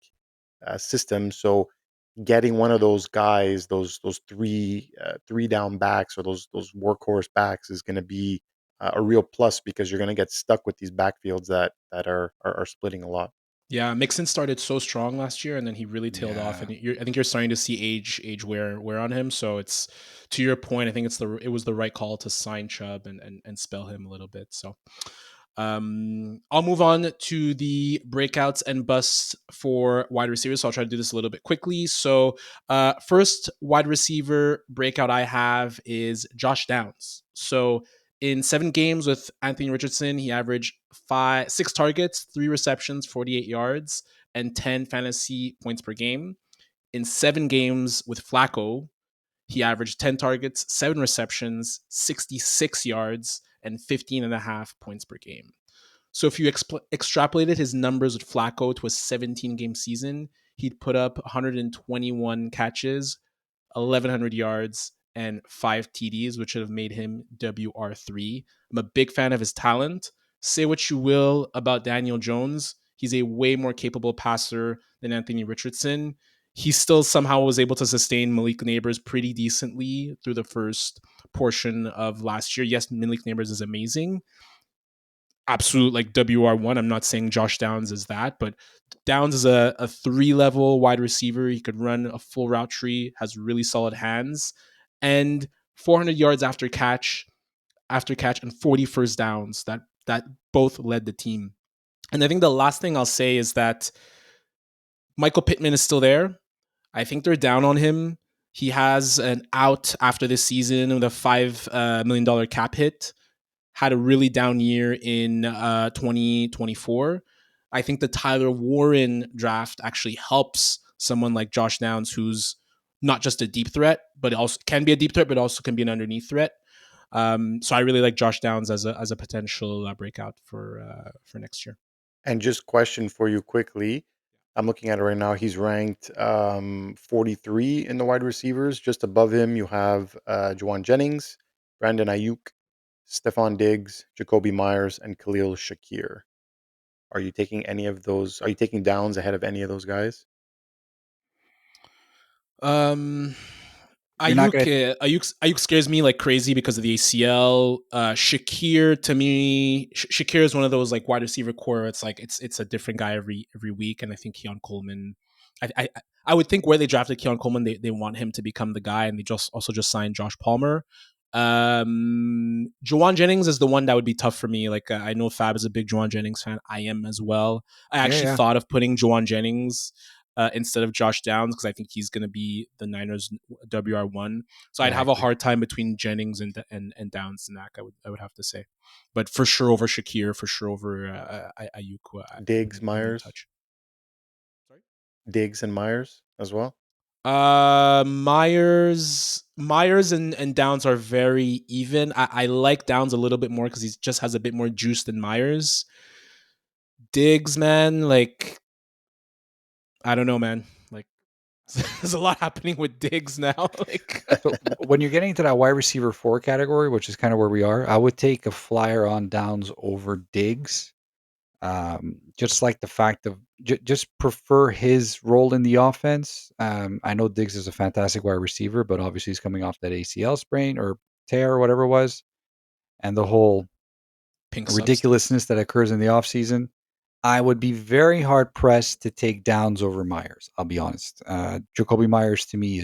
system. So getting one of those guys, those three down backs or those workhorse backs is going to be a real plus because you're going to get stuck with these backfields that are splitting a lot. Yeah, Mixon started so strong last year, and then he really tailed off. Yeah. And I think you're starting to see age wear on him. So it's to your point. I think it was the right call to sign Chubb and spell him a little bit. So I'll move on to the breakouts and busts for wide receivers. So I'll try to do this a little bit quickly. So first wide receiver breakout I have is Josh Downs. So in 7 games with Anthony Richardson, he averaged 6 targets, 3 receptions, 48 yards, and 10 fantasy points per game. In 7 games with Flacco, he averaged 10 targets, 7 receptions, 66 yards, and 15.5 points per game. So if you extrapolated his numbers with Flacco to a 17-game season, he'd put up 121 catches, 1,100 yards, and 5 TDs, which would have made him WR3. I'm a big fan of his talent. Say what you will about Daniel Jones. He's a way more capable passer than Anthony Richardson. He still somehow was able to sustain Malik Neighbors pretty decently through the first portion of last year. Yes, Malik Neighbors is amazing. Absolute like WR1. I'm not saying Josh Downs is that, but Downs is a 3-level wide receiver. He could run a full route tree, has really solid hands, and 400 yards after catch, and 40 first downs. That both led the team. And I think the last thing I'll say is that Michael Pittman is still there. I think they're down on him. He has an out after this season with a $5 million cap hit. Had a really down year in 2024. I think the Tyler Warren draft actually helps someone like Josh Downs, who's not just a deep threat, but also can be a deep threat, but also can be an underneath threat. So I really like Josh Downs as a potential breakout for next year. And just question for you quickly: I'm looking at it right now. He's ranked 43 in the wide receivers. Just above him, you have Juwan Jennings, Brandon Ayuk, Stephon Diggs, Jacoby Myers, and Khalil Shakir. Are you taking any of those? Are you taking Downs ahead of any of those guys? You're not going to. Ayuk scares me like crazy because of the ACL. Shakir to me, Shakir is one of those like wide receiver core. It's like it's a different guy every week, and I think Keon Coleman. I would think where they drafted Keon Coleman, they want him to become the guy, and they just signed Josh Palmer. Juwan Jennings is the one that would be tough for me. Like I know Fab is a big Juwan Jennings fan. I am as well. I actually thought of putting Juwan Jennings instead of Josh Downs because I think he's going to be the Niners WR1. So I'd have a hard time between Jennings and Downs and Nacc. I would have to say, but for sure over Shakir, for sure over Ayuk. Diggs, Myers. Sorry, Diggs and Myers as well. Myers and Downs are very even. I like Downs a little bit more because he just has a bit more juice than Myers. Diggs, man, like I don't know, man. Like there's a lot happening with Diggs now. Like So when you're getting into that wide receiver 4 category, which is kind of where we are, I would take a flyer on Downs over Diggs. Just like the fact of just prefer his role in the offense. I know Diggs is a fantastic wide receiver, but obviously he's coming off that ACL sprain or tear or whatever it was, and the whole pink ridiculousness that occurs in the offseason. I would be very hard pressed to take Downs over Myers. I'll be honest. Jacoby Myers to me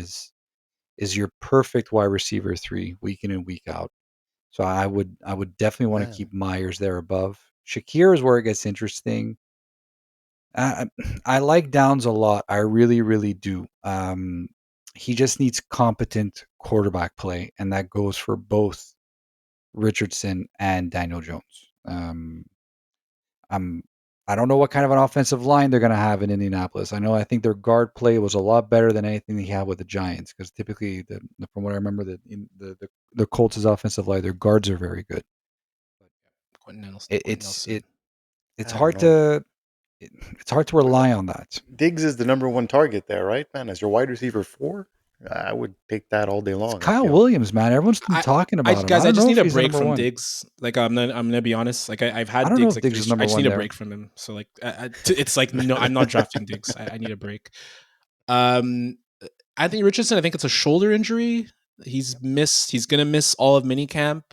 is your perfect wide receiver 3 week in and week out. So I would definitely want to keep Myers there above. Shakir is where it gets interesting. I like Downs a lot. I really, really do. He just needs competent quarterback play, and that goes for both Richardson and Daniel Jones. I don't know what kind of an offensive line they're going to have in Indianapolis. I think their guard play was a lot better than anything they had with the Giants because typically, from what I remember, the Colts' offensive line, their guards are very good. It's hard to rely on that. Diggs is the number one target there, right, man? As your wide receiver 4, I would take that all day long. It's Kyle Williams, man. Everyone's been talking about him. Guys, I just need a break from Diggs. Like I'm gonna be honest. Like I've had Diggs. Like, Diggs is number I just one need there. a break from him. So like it's like no, I'm not drafting Diggs. I need a break. Anthony Richardson, I think it's a shoulder injury. He's gonna miss all of minicamp.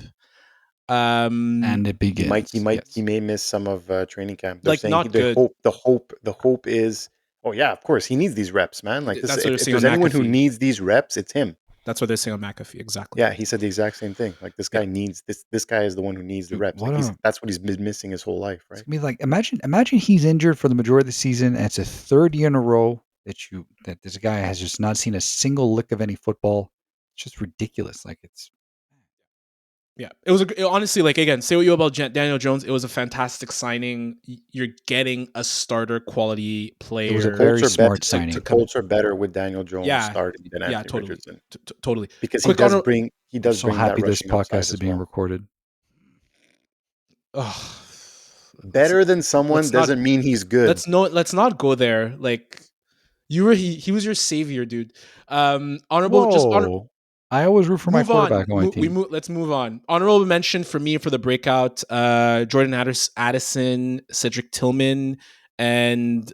And it begins. He may miss some of training camp. They're like saying not good. The hope is, oh yeah, of course he needs these reps, man. Like this, if there's anyone who needs these reps, it's him. That's what they're saying on McAfee. Exactly. Yeah, he said the exact same thing. Like this guy needs this. This guy is the one who needs the reps. Like that's what he's been missing his whole life, right? I mean, like imagine he's injured for the majority of the season, and it's a third year in a row that this guy has just not seen a single lick of any football. It's just ridiculous. Like it's. Yeah, it was honestly, like, again, say what you about Daniel Jones. It was a fantastic signing. You're getting a starter quality player. It was a very smart signing. The Colts are better with Daniel Jones starting than Anthony Richardson. Totally. Because he does bring. So happy this podcast is being recorded. Oh, better than someone doesn't mean he's good. Let's not go there. Like he was your savior, dude. Honorable. I always root for my quarterback on my team. Let's move on. Honorable mention for me for the breakout: Jordan Addison, Cedric Tillman, and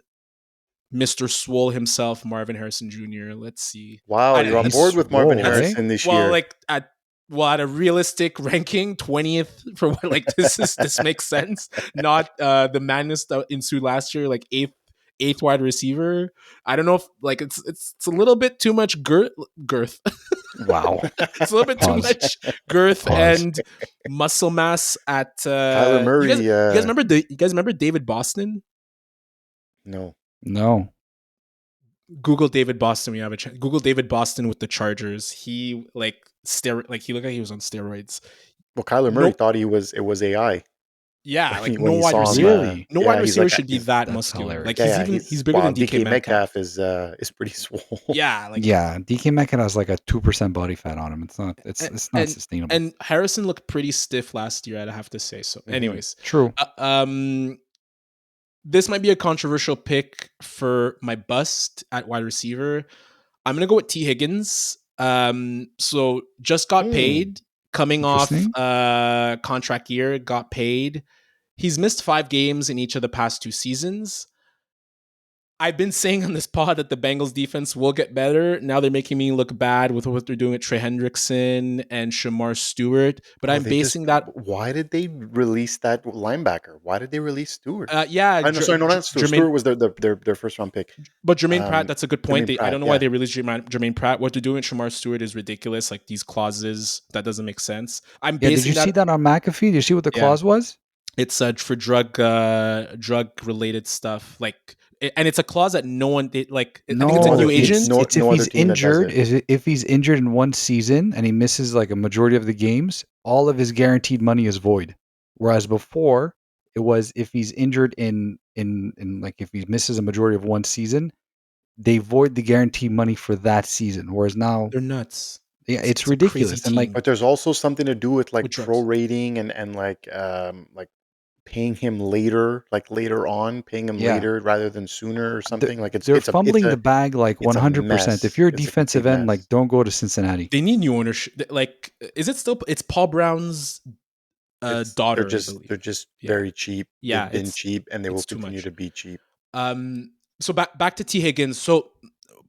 Mr. Swole himself, Marvin Harrison Jr. Let's see. Wow, you're on board with Marvin Harrison this year. Well, like at a realistic ranking, 20th for what? Like this makes sense. Not the madness that ensued last year, like eighth wide receiver. I don't know if like it's a little bit too much girth. Wow. It's a little bit too much girth and muscle mass at Kyler Murray. You guys remember David Boston? No. Google David Boston. We have a Google David Boston with the Chargers. He he looked like he was on steroids. Well, Kyler Murray thought it was AI. Yeah, like no wide receiver. No wide receiver should be that muscular. Like he's bigger than DK Metcalf is pretty swole. Yeah, DK Metcalf has like a 2% body fat on him. It's not sustainable. And Harrison looked pretty stiff last year, I'd have to say. So, anyways, true. this might be a controversial pick for my bust at wide receiver. I'm gonna go with T. Higgins. So just got paid, coming off Interesting. contract year, got paid. He's missed 5 games in each of the past 2 seasons. I've been saying on this pod that the Bengals defense will get better. Now they're making me look bad with what they're doing at Trey Hendrickson and Shamar Stewart. But I'm basing that. Why did they release that linebacker? Why did they release Stewart? Yeah, No, sorry, no, not Stewart. Stewart was their first round pick. But Jermaine Pratt, that's a good point. Jermaine I don't know Pratt, why they released Jermaine Pratt. What they're doing with Shamar Stewart is ridiculous. Like these clauses, that doesn't make sense. I'm Yeah, basing did you see that on McAfee? Did you see what the clause was? It's for drug related stuff. Like, and it's a clause that no one did. Like, I think it's a new agent. It's if he's injured. If he's injured in one season and he misses like a majority of the games, all of his guaranteed money is void. Whereas before, it was if he's injured in like if he misses a majority of one season, they void the guaranteed money for that season. Whereas now they're nuts. Yeah, it's ridiculous. And like, but there's also something to do with like prorating drugs. and like paying him later, like later on, paying him later rather than sooner or something. Like they're fumbling the bag like 100%. If you're a defensive end, like don't go to Cincinnati. They need new ownership. Like, is it still? It's Paul Brown's daughter. They're just very cheap. Yeah, they've been cheap, and they will continue to be cheap. So back to T. Higgins. So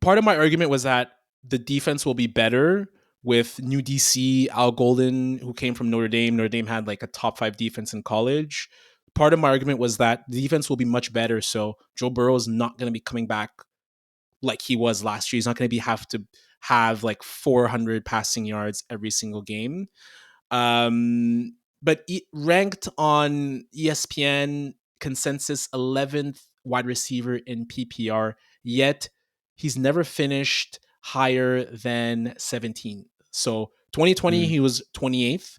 part of my argument was that the defense will be better with new DC Al Golden, who came from Notre Dame. Notre Dame had like a top 5 defense in college. Part of my argument was that the defense will be much better. So Joe Burrow is not going to be coming back like he was last year. He's not going to have to have like 400 passing yards every single game. But ranked on ESPN consensus 11th wide receiver in PPR, yet he's never finished higher than 17. So 2020, he was 28th.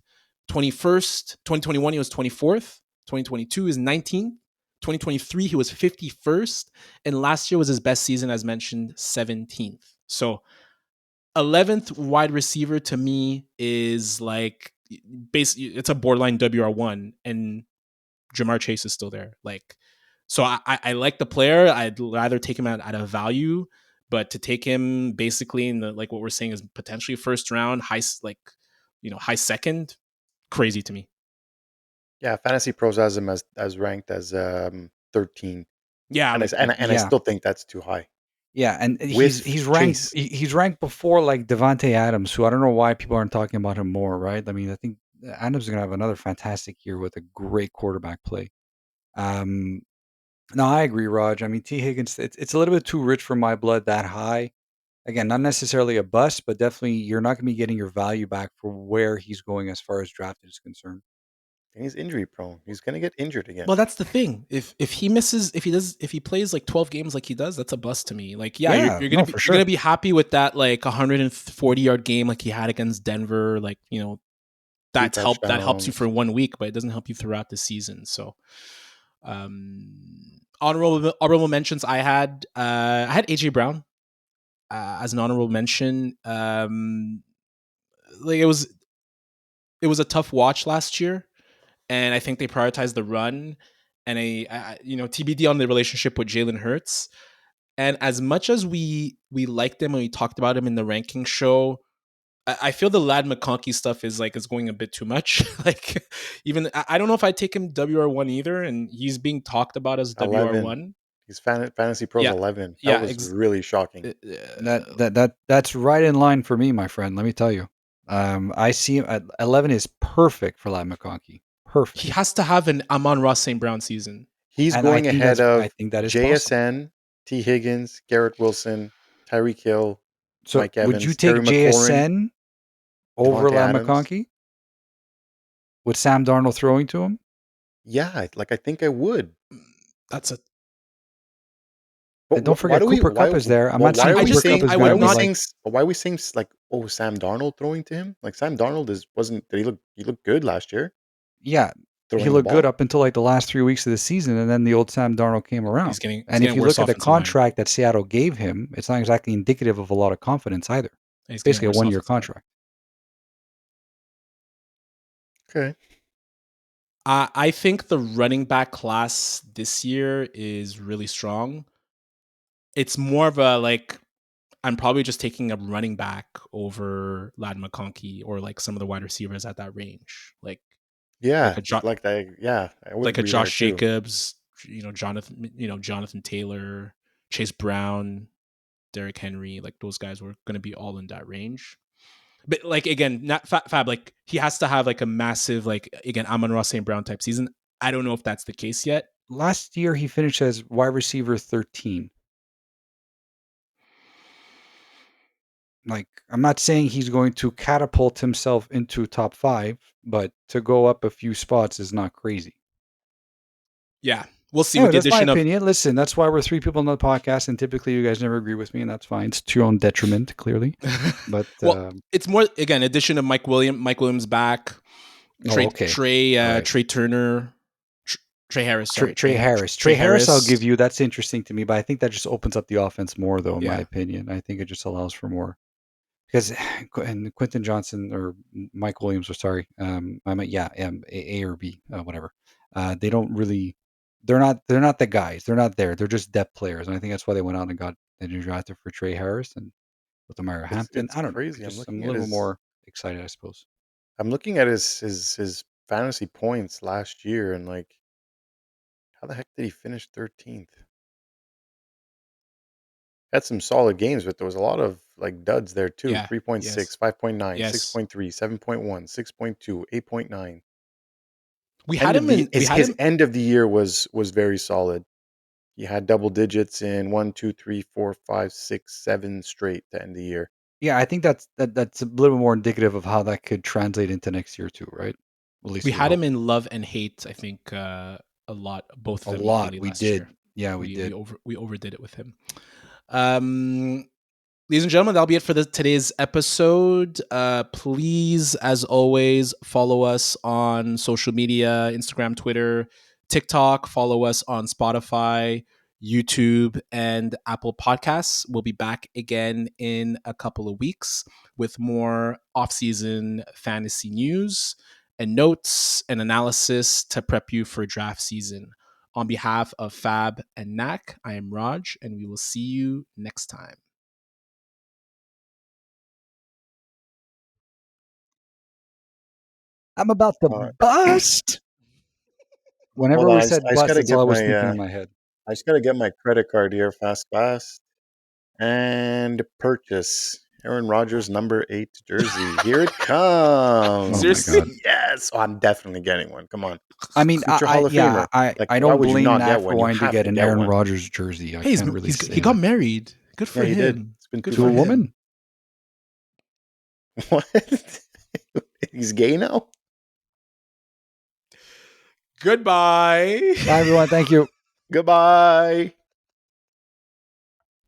21st, 2021, he was 24th. 2022 is 19th. 2023, he was 51st. And last year was his best season, as mentioned, 17th. So 11th wide receiver to me is like basically it's a borderline WR1, and Jamar Chase is still there. Like, so I like the player. I'd rather take him at a value, but to take him basically in the like what we're saying is potentially first round, high second, crazy to me. Yeah, Fantasy Pros has him as ranked as 13. Yeah, and I still think that's too high. Yeah, and he's ranked he's ranked before like Devontae Adams, who I don't know why people aren't talking about him more, right? I mean, I think Adams is gonna have another fantastic year with a great quarterback play. No, I agree, Raj. I mean, T. Higgins, it's a little bit too rich for my blood that high. Again, not necessarily a bust, but definitely you're not going to be getting your value back for where he's going as far as drafted is concerned. And he's injury prone. He's going to get injured again. Well, that's the thing. If he misses, if he plays like 12 games like he does, that's a bust to me. Like, you're gonna be happy with that like 140-yard game like he had against Denver. Like, that helps you for 1 week, but it doesn't help you throughout the season. So, honorable mentions. I had AJ Brown as an honorable mention. Like it was a tough watch last year. And I think they prioritized the run, and TBD on the relationship with Jalen Hurts. And as much as we liked him and we talked about him in the ranking show, I feel the Ladd McConkey stuff is going a bit too much. Like, even I don't know if I take him WR1 either, and he's being talked about as 11. WR1. He's Fantasy Pros 11. That was really shocking. That's right in line for me, my friend. Let me tell you. I see him at 11 is perfect for Ladd McConkey. Perfect. He has to have an Amon-Ra St. Brown season. He's going ahead of I think that is JSN, possible. T. Higgins, Garrett Wilson, Tyreek Hill, so Mike Evans. Would you take JSN over Ladd McConkey? With Sam Darnold throwing to him? Yeah, I think I would. That's a. But don't forget Cooper Kupp is there. I'm not saying Cooper Kupp is going to be like. Why are we saying like, oh, Sam Darnold throwing to him? Like Sam Darnold he looked good last year. Yeah, he looked good up until like the last 3 weeks of the season, and then the old Sam Darnold came around. And if you look at the contract that Seattle gave him, it's not exactly indicative of a lot of confidence either. It's basically a 1-year contract. Okay. I think the running back class this year is really strong. It's more of a like I'm probably just taking a running back over Lad McConkey or like some of the wide receivers at that range, like Yeah, a like that. Yeah, I would like a agree there Josh too. Jacobs, Jonathan Taylor, Chase Brown, Derrick Henry, like those guys were going to be all in that range. But like again, not Fab, like he has to have like a massive like again Amon-Ra St. Brown type season. I don't know if that's the case yet. Last year he finished as wide receiver 13. Like, I'm not saying he's going to catapult himself into top 5, but to go up a few spots is not crazy. Yeah, we'll see Anyway, with the that's my addition of. opinion. Listen, that's why we're 3 people on the podcast, and typically you guys never agree with me, and that's fine. It's to your own detriment, clearly. But Well, it's more again addition of Mike Williams back, okay. Right. Trey Turner, Trey Harris. Sorry, Trey Harris. Trey Harris, I'll give you. That's interesting to me, but I think that just opens up the offense more, though, in my opinion. I think it just allows for more. Because and Quentin Johnson or Mike Williams, or sorry, I meant A or B, whatever. They don't really, they're not the guys. They're not there. They're just depth players, and I think that's why they went out and got the drafted for Trey Harris and with Amara Hampton. It's I don't know. crazy. I'm a little more excited, I suppose. I'm looking at his fantasy points last year, and like, how the heck did he finish 13th? Had some solid games, but there was a lot of like duds there too. Yeah. 3.6, Yes. 5.9, Yes. 6.3, 7.1, 6.2, 8.9. We had him in. His end of the year was very solid. He had double digits in 1, 2, 3, 4, 5, 6, 7 straight to end the year. Yeah, I think that's a little bit more indicative of how that could translate into next year too, right? At least we had him in love and hate. I think a lot, both of them equally last year. Yeah, we did. We overdid it with him. Ladies and gentlemen, that'll be it for today's episode. Please, as always, follow us on social media, Instagram, Twitter, TikTok. Follow us on Spotify, YouTube, and Apple Podcasts. We'll be back again in a couple of weeks with more off-season fantasy news and notes and analysis to prep you for draft season. On behalf of Fab and Nacc, I am Raj, and we will see you next time. I'm about to bust. Whenever we said bust, that's all I was thinking in my head. I just got to get my credit card here fast, and purchase Aaron Rodgers number 8 jersey. Here it comes. Oh my God. Yes. Oh, I'm definitely getting one. Come on. I mean, Hall of Famer. I don't blame Nacc for wanting to get an Aaron Rodgers jersey. I can't really say he got married. Good for him. Did. It's been to a woman. What? He's gay now? Goodbye. Bye, everyone. Thank you. Goodbye.